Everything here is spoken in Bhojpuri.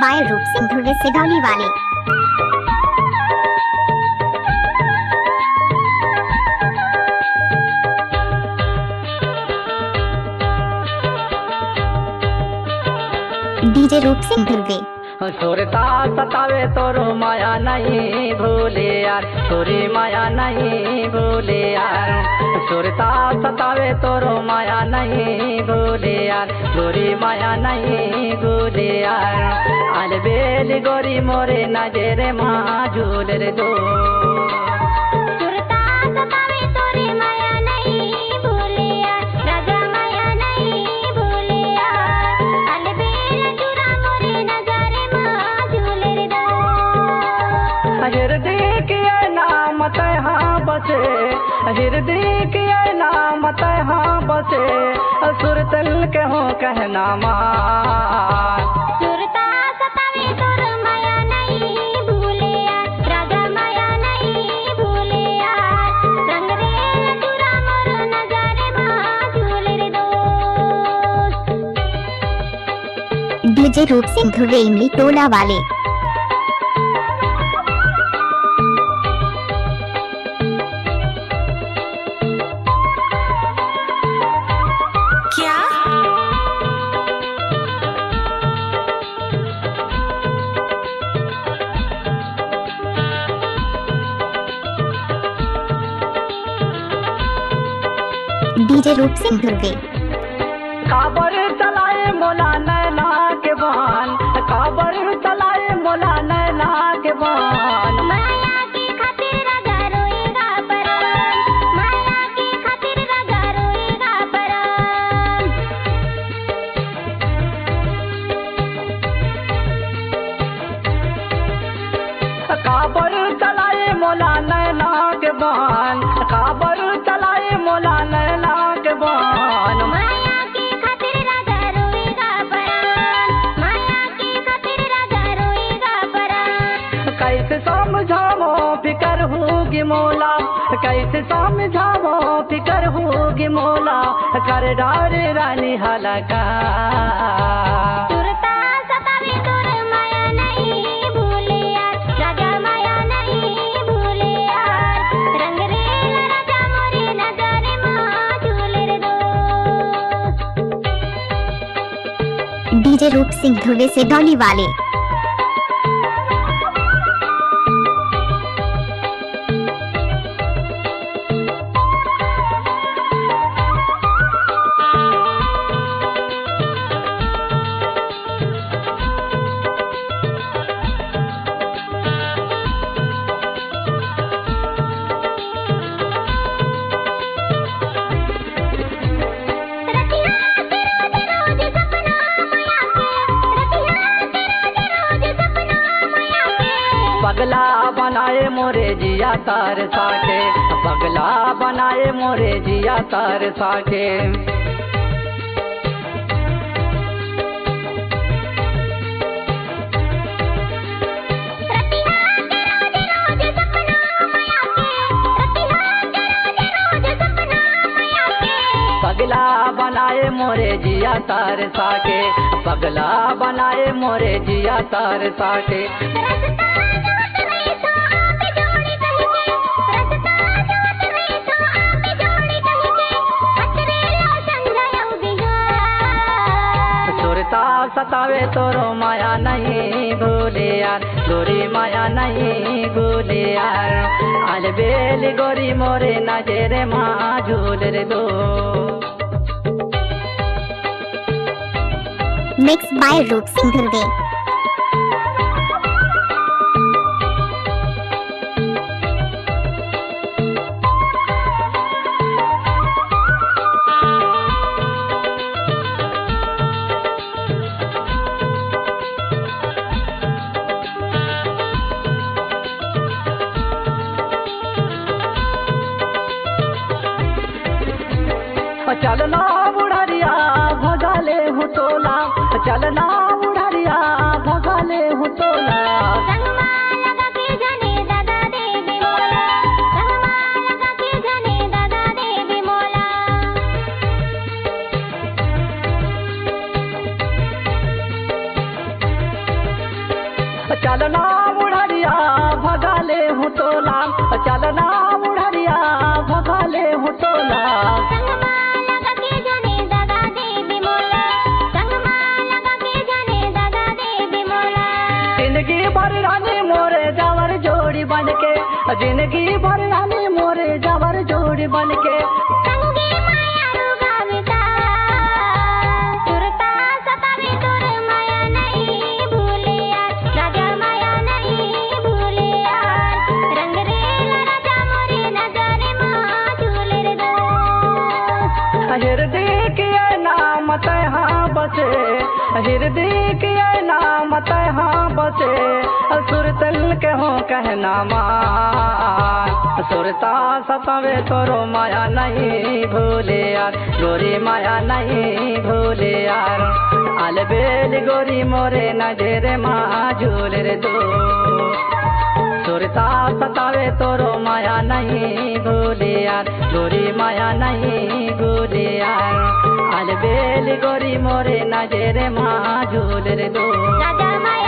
बाय रूप सिंह धुर्वे सिधौली वाले। डीजे रूप सिंह धुर्वे। सुरता सतावे तोरो माया नहीं भूले यार, तोरी माया नहीं भूले यार। सुरता सतावे तोरो माया नहीं भूले यार, तोरी माया नहीं भूले यार। अलबेली गोरी मोरे नजरे माँ झूल रे दो। हृदय के नाम तहाँ बसे, हृदय के नाम तहाँ बसे, सुरतल के हो कहना माँ। सुरता सतावे तोर माया नहीं भूले यार, राजा माया नहीं भूले यार। रंग रे चुरा मोर नजारे माँ झूल रे दोस्त। डीजे रूप सिंह धुर्वे इमली टोला वाले। डीजे रूप सिंह धुर्वे। काबर चलाए मोला नैना के बान, काबर चलाए मोला नैना के बान। माया की खातिर राजा रोएगा परान, माया की खातिर राजा रोएगा परान। काबर चलाए मोला नैना के बान, काबर चलाए मोला नैना के बान। माया की खातिर राजा रोएगा परान, माया की खातिर राजा रोएगा परान। कैसे समझावो फिकर होगी मोला, कैसे समझावो फिकर होगी मोला, कर डारे रानी हलका। सुरता सतावे तोर माया नहीं भूले यार, राजा माया नहीं भूले यार। रंग रे राजा मोरे नजारे माँ झूल रे दोस्त। डीजे रूप सिंह धुर्वे सिधौली वाले। पगला बनाए मोरे जिया तार साके, पगला बनाए मोरे जिया तार साके। पगला बनाए मोरे जिया तार साके, पगला बनाए मोरे जिया तार साके। सुरता सतावे तोरो माया नहीं भूले यार, गोरी माया नहीं भूले यार। अलबेली गोरी मोरे नजरे माँ झूल रे दो। मिक्स बाय रूप सिंह धुर्वे। चलना बुढ़ारिया भगाले हूँ तोला, चलना बुढ़ारिया भगाले हूँ तोला। संगमा लगा के जाने दादा देवी मोला, संगमा लगा के जाने दादा देवी मोला। बन के संगी माया रुगाविता सुरता सतावे तोर माया नहीं भूले यार राजा माया नहीं भूले यार रंग रेला राजा मोरे नजारे माँ झूले रे दो हृदय के नाम तहाँ बसे हृदय के नाम तहाँ बसे सुरतल के हो कहना मान सुरता सतावे तोरो माया नहीं भूले यार गोरी माया नहीं भूले यार अलबेल गोरी मोरे नजरे माँ झूले रे दो सुरता सतावे तोरो माया नहीं भूले यार गोरी माया नहीं भूले यार अलबेल गोरी मोरे नजरे माँ झूले रे दो राजा माया